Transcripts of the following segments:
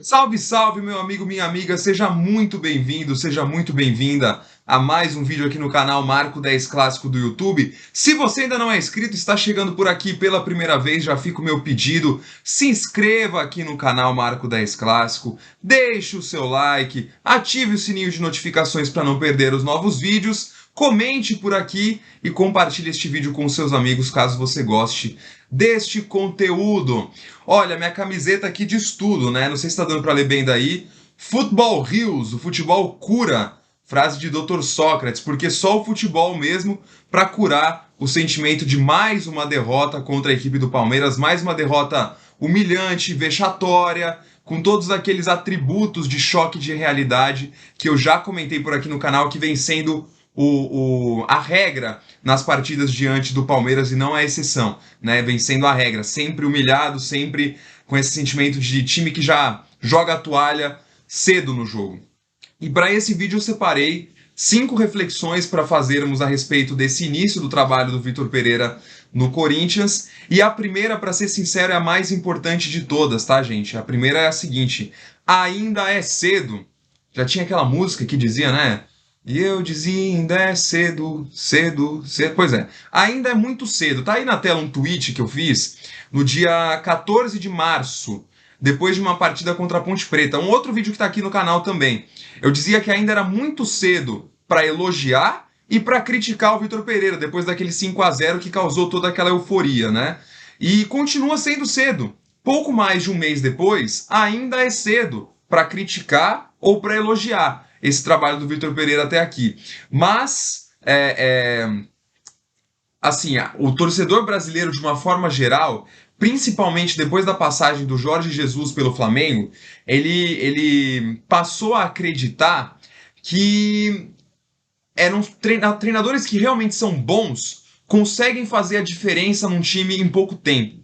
Salve, salve, meu amigo, minha amiga, seja muito bem-vindo, seja muito bem-vinda a mais um vídeo aqui no canal Marco 10 Clássico do YouTube. Se você ainda não é inscrito, está chegando por aqui pela primeira vez, já fica o meu pedido, se inscreva aqui no canal Marco 10 Clássico, deixe o seu like, ative o sininho de notificações para não perder os novos vídeos, comente por aqui e compartilhe este vídeo com seus amigos caso você goste deste conteúdo. Olha, minha camiseta aqui diz tudo, né? Não sei se está dando para ler bem daí. Futebol heals, o futebol cura. Frase de Dr. Sócrates, porque só o futebol mesmo para curar o sentimento de mais uma derrota contra a equipe do Palmeiras, mais uma derrota humilhante, vexatória, com todos aqueles atributos de choque de realidade que eu já comentei por aqui no canal, que vem sendo a regra nas partidas diante do Palmeiras e não a exceção, né? Vem sendo a regra, sempre humilhado, sempre com esse sentimento de time que já joga a toalha cedo no jogo. E para esse vídeo eu separei 5 reflexões para fazermos a respeito desse início do trabalho do Vitor Pereira no Corinthians. E a primeira, para ser sincero, é a mais importante de todas, tá, gente? A primeira é a seguinte: ainda é cedo. Já tinha aquela música que dizia, né? E eu dizia, ainda é cedo, cedo, cedo. Pois é, ainda é muito cedo. Tá aí na tela um tweet que eu fiz no dia 14 de março, depois de uma partida contra a Ponte Preta. Um outro vídeo que tá aqui no canal também. Eu dizia que ainda era muito cedo para elogiar e para criticar o Vitor Pereira, depois daquele 5-0 que causou toda aquela euforia, né? E continua sendo cedo. Pouco mais de um mês depois, ainda é cedo para criticar ou para elogiar esse trabalho do Vitor Pereira até aqui. Mas, assim, o torcedor brasileiro, de uma forma geral, principalmente depois da passagem do Jorge Jesus pelo Flamengo, ele passou a acreditar que eram treinadores que realmente são bons, conseguem fazer a diferença num time em pouco tempo.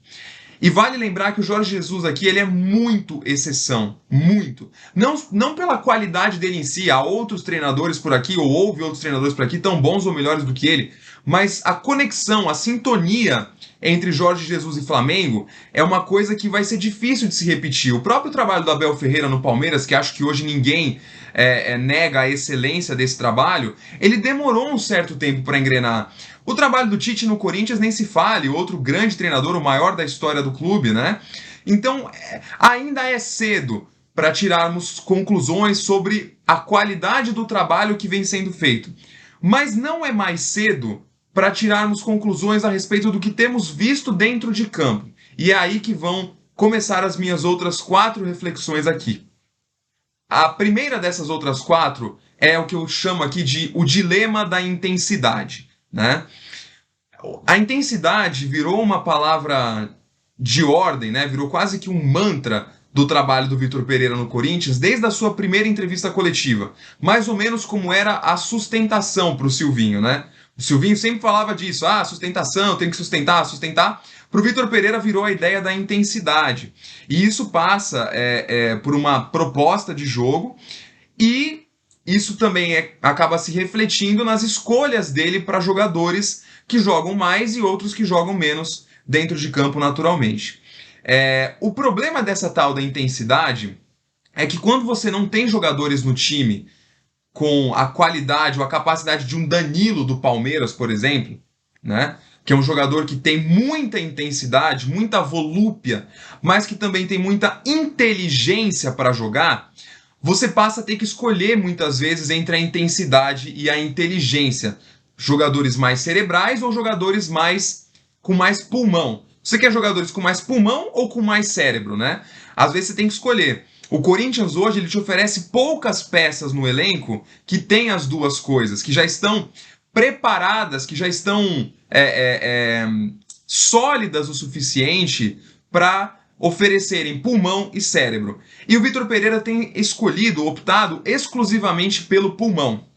E vale lembrar que o Jorge Jesus aqui ele é muito exceção, muito. Não pela qualidade dele em si, há outros treinadores por aqui, ou houve outros treinadores por aqui, tão bons ou melhores do que ele, mas a conexão, a sintonia entre Jorge Jesus e Flamengo é uma coisa que vai ser difícil de se repetir. O próprio trabalho do Abel Ferreira no Palmeiras, que acho que hoje ninguém nega a excelência desse trabalho, ele demorou um certo tempo para engrenar. O trabalho do Tite no Corinthians nem se fale, outro grande treinador, o maior da história do clube, né? Então, ainda é cedo para tirarmos conclusões sobre a qualidade do trabalho que vem sendo feito. Mas não é mais cedo para tirarmos conclusões a respeito do que temos visto dentro de campo. E é aí que vão começar as minhas outras 4 reflexões aqui. A primeira dessas outras 4 é o que eu chamo aqui de o dilema da intensidade, né? A intensidade virou uma palavra de ordem, né? Virou quase que um mantra do trabalho do Vitor Pereira no Corinthians desde a sua primeira entrevista coletiva. Mais ou menos como era a sustentação para o Silvinho, né? O Silvinho sempre falava disso, sustentação, tem que sustentar, sustentar. Para o Vitor Pereira virou a ideia da intensidade. E isso passa por uma proposta de jogo e isso também acaba se refletindo nas escolhas dele para jogadores que jogam mais e outros que jogam menos dentro de campo naturalmente. O problema dessa tal da intensidade é que quando você não tem jogadores no time com a qualidade ou a capacidade de um Danilo do Palmeiras, por exemplo, né? Que é um jogador que tem muita intensidade, muita volúpia, mas que também tem muita inteligência para jogar, você passa a ter que escolher muitas vezes entre a intensidade e a inteligência. Jogadores mais cerebrais ou jogadores com mais pulmão. Você quer jogadores com mais pulmão ou com mais cérebro, né? Às vezes você tem que escolher. O Corinthians hoje ele te oferece poucas peças no elenco que tem as duas coisas, que já estão preparadas, que já estão sólidas o suficiente para oferecerem pulmão e cérebro. E o Vitor Pereira tem optado exclusivamente pelo pulmão,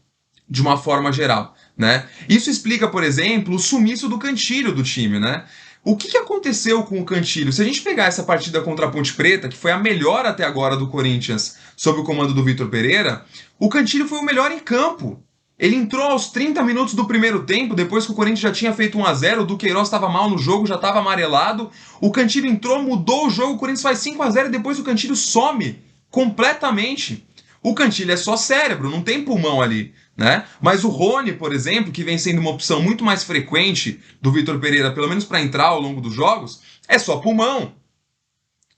de uma forma geral, né? Isso explica, por exemplo, o sumiço do Cantilho do time, né? O que aconteceu com o Cantilho? Se a gente pegar essa partida contra a Ponte Preta, que foi a melhor até agora do Corinthians sob o comando do Vitor Pereira, o Cantilho foi o melhor em campo. Ele entrou aos 30 minutos do primeiro tempo, depois que o Corinthians já tinha feito 1 a 0, o Duqueiroz estava mal no jogo, já estava amarelado. O Cantillo entrou, mudou o jogo, o Corinthians faz 5 a 0 e depois o Cantillo some completamente. O Cantillo é só cérebro, não tem pulmão ali, né? Mas o Rony, por exemplo, que vem sendo uma opção muito mais frequente do Vitor Pereira, pelo menos para entrar ao longo dos jogos, é só pulmão,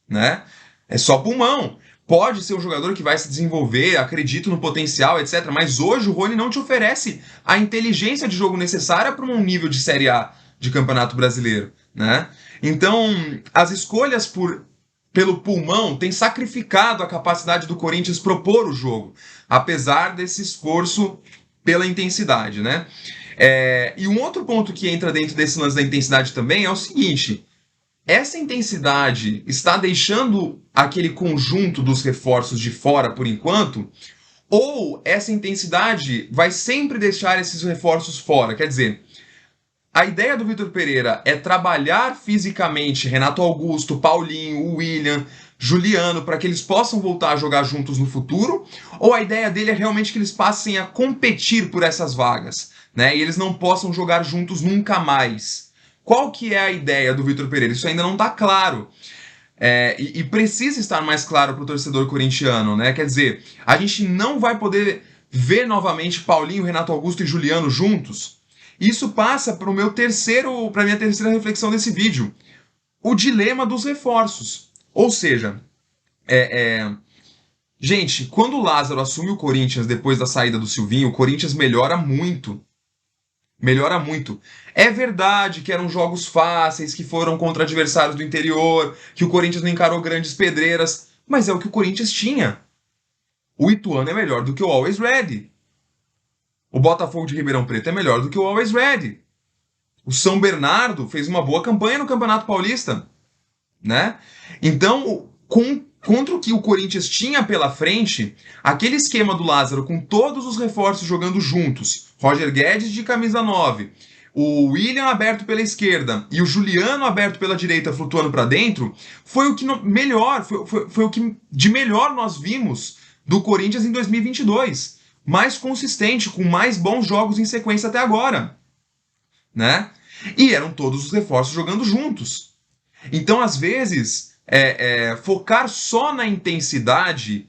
né? É só pulmão. Pode ser um jogador que vai se desenvolver, acredito no potencial, etc. Mas hoje o Rony não te oferece a inteligência de jogo necessária para um nível de Série A de Campeonato Brasileiro, né? Então, as escolhas pelo pulmão têm sacrificado a capacidade do Corinthians propor o jogo, apesar desse esforço pela intensidade, né? E um outro ponto que entra dentro desse lance da intensidade também é o seguinte: essa intensidade está deixando aquele conjunto dos reforços de fora por enquanto, ou essa intensidade vai sempre deixar esses reforços fora? Quer dizer, a ideia do Vitor Pereira é trabalhar fisicamente Renato Augusto, Paulinho, William, Juliano, para que eles possam voltar a jogar juntos no futuro? Ou a ideia dele é realmente que eles passem a competir por essas vagas, né? E eles não possam jogar juntos nunca mais? Qual que é a ideia do Vitor Pereira? Isso ainda não está claro. E precisa estar mais claro para o torcedor corintiano, né? Quer dizer, a gente não vai poder ver novamente Paulinho, Renato Augusto e Juliano juntos. Isso passa para minha terceira reflexão desse vídeo: o dilema dos reforços. Ou seja, gente, quando o Lázaro assume o Corinthians depois da saída do Silvinho, o Corinthians melhora muito. Melhora muito. É verdade que eram jogos fáceis, que foram contra adversários do interior, que o Corinthians não encarou grandes pedreiras, mas é o que o Corinthians tinha. O Ituano é melhor do que o Always Ready. O Botafogo de Ribeirão Preto é melhor do que o Always Ready. O São Bernardo fez uma boa campanha no Campeonato Paulista, né? Então, contra o que o Corinthians tinha pela frente, aquele esquema do Lázaro com todos os reforços jogando juntos, Roger Guedes de camisa 9, o William aberto pela esquerda e o Juliano aberto pela direita flutuando para dentro, foi o que melhor, foi o que de melhor nós vimos do Corinthians em 2022. Mais consistente, com mais bons jogos em sequência até agora, né? E eram todos os reforços jogando juntos. Então, às vezes, focar só na intensidade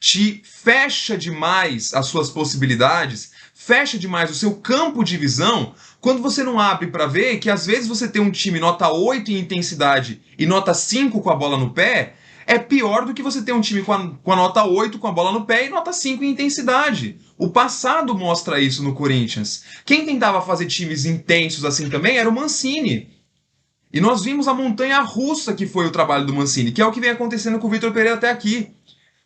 te fecha demais as suas possibilidades, fecha demais o seu campo de visão, quando você não abre para ver que às vezes você tem um time nota 8 em intensidade e nota 5 com a bola no pé, é pior do que você ter um time com a nota 8 com a bola no pé e nota 5 em intensidade. O passado mostra isso no Corinthians. Quem tentava fazer times intensos assim também era o Mancini. E nós vimos a montanha-russa que foi o trabalho do Mancini, que é o que vem acontecendo com o Vitor Pereira até aqui.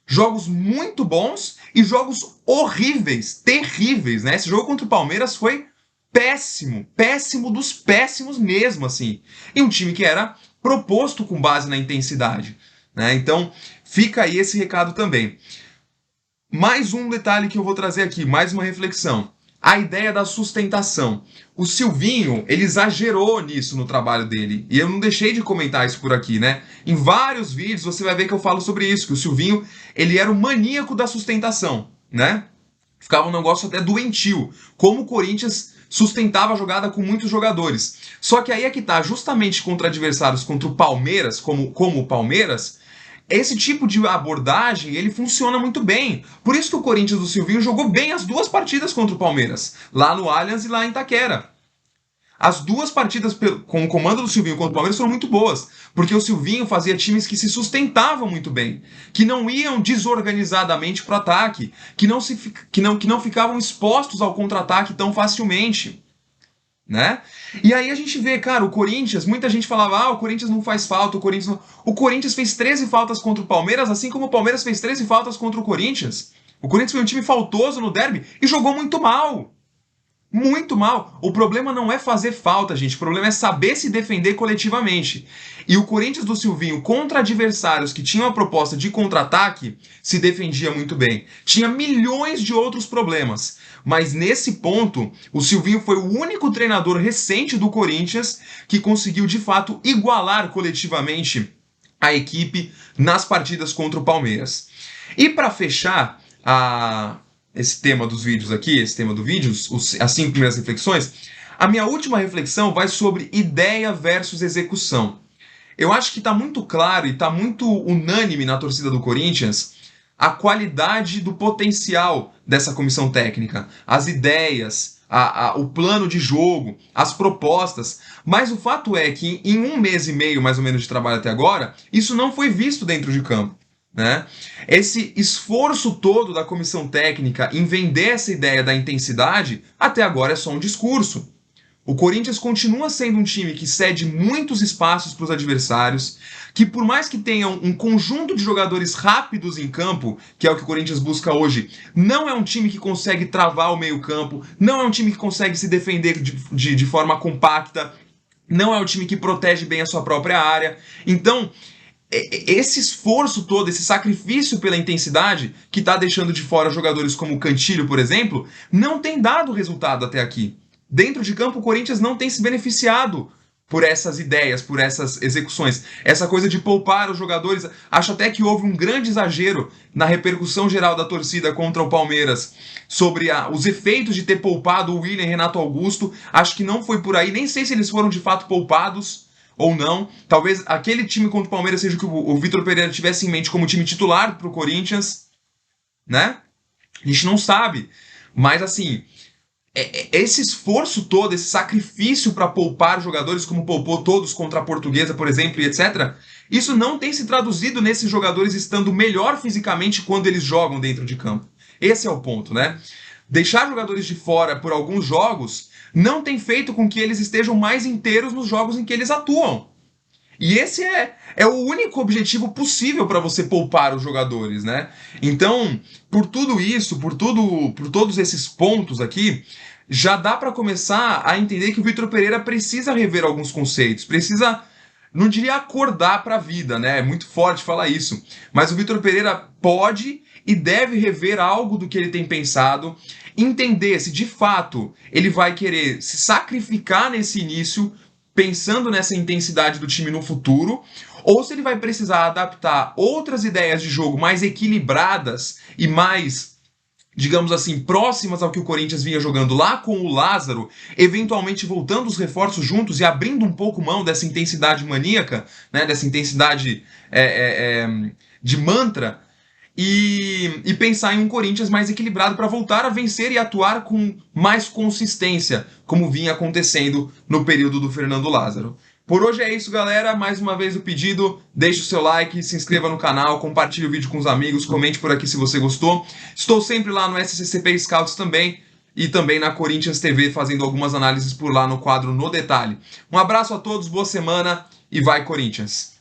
Jogos muito bons e jogos horríveis, terríveis, né? Esse jogo contra o Palmeiras foi péssimo, péssimo dos péssimos mesmo, assim. E um time que era proposto com base na intensidade, né? Então, fica aí esse recado também. Mais um detalhe que eu vou trazer aqui, mais uma reflexão. A ideia da sustentação. O Silvinho, ele exagerou nisso no trabalho dele. E eu não deixei de comentar isso por aqui, né? Em vários vídeos você vai ver que eu falo sobre isso, que o Silvinho, ele era o maníaco da sustentação, né? Ficava um negócio até doentio. Como o Corinthians sustentava a jogada com muitos jogadores. Só que aí é que tá, justamente contra adversários contra o Palmeiras, como o Palmeiras, esse tipo de abordagem, ele funciona muito bem. Por isso que o Corinthians do Silvinho jogou bem as duas partidas contra o Palmeiras, lá no Allianz e lá em Itaquera. As duas partidas com o comando do Silvinho contra o Palmeiras foram muito boas, porque o Silvinho fazia times que se sustentavam muito bem, que não iam desorganizadamente para o ataque, que não ficavam expostos ao contra-ataque tão facilmente, né? E aí a gente vê, cara, o Corinthians, muita gente falava, o Corinthians não faz falta, o Corinthians fez 13 faltas contra o Palmeiras, assim como o Palmeiras fez 13 faltas contra o Corinthians. O Corinthians foi um time faltoso no derby e jogou muito mal. Muito mal. O problema não é fazer falta, gente. O problema é saber se defender coletivamente. E o Corinthians do Silvinho contra adversários que tinham a proposta de contra-ataque se defendia muito bem. Tinha milhões de outros problemas. Mas nesse ponto, o Silvinho foi o único treinador recente do Corinthians que conseguiu de fato igualar coletivamente a equipe nas partidas contra o Palmeiras. E para fechar esse tema dos vídeos aqui, esse tema do vídeo, as 5 primeiras reflexões, a minha última reflexão vai sobre ideia versus execução. Eu acho que está muito claro e está muito unânime na torcida do Corinthians a qualidade do potencial dessa comissão técnica, as ideias, o plano de jogo, as propostas, mas o fato é que em 1 mês e meio, mais ou menos, de trabalho até agora, isso não foi visto dentro de campo. Né? Esse esforço todo da comissão técnica em vender essa ideia da intensidade, até agora é só um discurso. O Corinthians continua sendo um time que cede muitos espaços para os adversários, que por mais que tenha um conjunto de jogadores rápidos em campo, que é o que o Corinthians busca hoje, não é um time que consegue travar o meio-campo, não é um time que consegue se defender de forma compacta, não é um time que protege bem a sua própria área. Então, esse esforço todo, esse sacrifício pela intensidade, que está deixando de fora jogadores como o Cantillo, por exemplo, não tem dado resultado até aqui. Dentro de campo, o Corinthians não tem se beneficiado por essas ideias, por essas execuções. Essa coisa de poupar os jogadores, acho até que houve um grande exagero na repercussão geral da torcida contra o Palmeiras sobre os efeitos de ter poupado o William e Renato Augusto. Acho que não foi por aí, nem sei se eles foram de fato poupados ou não. Talvez aquele time contra o Palmeiras seja o que o Vitor Pereira tivesse em mente como time titular para o Corinthians, né? A gente não sabe, mas assim, esse esforço todo, esse sacrifício para poupar jogadores como poupou todos contra a Portuguesa, por exemplo, e etc., isso não tem se traduzido nesses jogadores estando melhor fisicamente quando eles jogam dentro de campo. Esse é o ponto, né? Deixar jogadores de fora por alguns jogos não tem feito com que eles estejam mais inteiros nos jogos em que eles atuam. E esse é o único objetivo possível para você poupar os jogadores, né? Então, por tudo isso, por todos esses pontos aqui, já dá para começar a entender que o Vitor Pereira precisa rever alguns conceitos, precisa, não diria acordar para a vida, né? É muito forte falar isso, mas o Vitor Pereira pode e deve rever algo do que ele tem pensado, entender se de fato ele vai querer se sacrificar nesse início, pensando nessa intensidade do time no futuro, ou se ele vai precisar adaptar outras ideias de jogo mais equilibradas e mais, digamos assim, próximas ao que o Corinthians vinha jogando lá com o Lázaro, eventualmente voltando os reforços juntos e abrindo um pouco mão dessa intensidade maníaca, né, dessa intensidade de mantra, e pensar em um Corinthians mais equilibrado para voltar a vencer e atuar com mais consistência, como vinha acontecendo no período do Fernando Lázaro. Por hoje é isso, galera. Mais uma vez o pedido, deixe o seu like, se inscreva no canal, compartilhe o vídeo com os amigos, comente por aqui se você gostou. Estou sempre lá no SCCP Scouts também, e também na Corinthians TV, fazendo algumas análises por lá no quadro No Detalhe. Um abraço a todos, boa semana e vai Corinthians!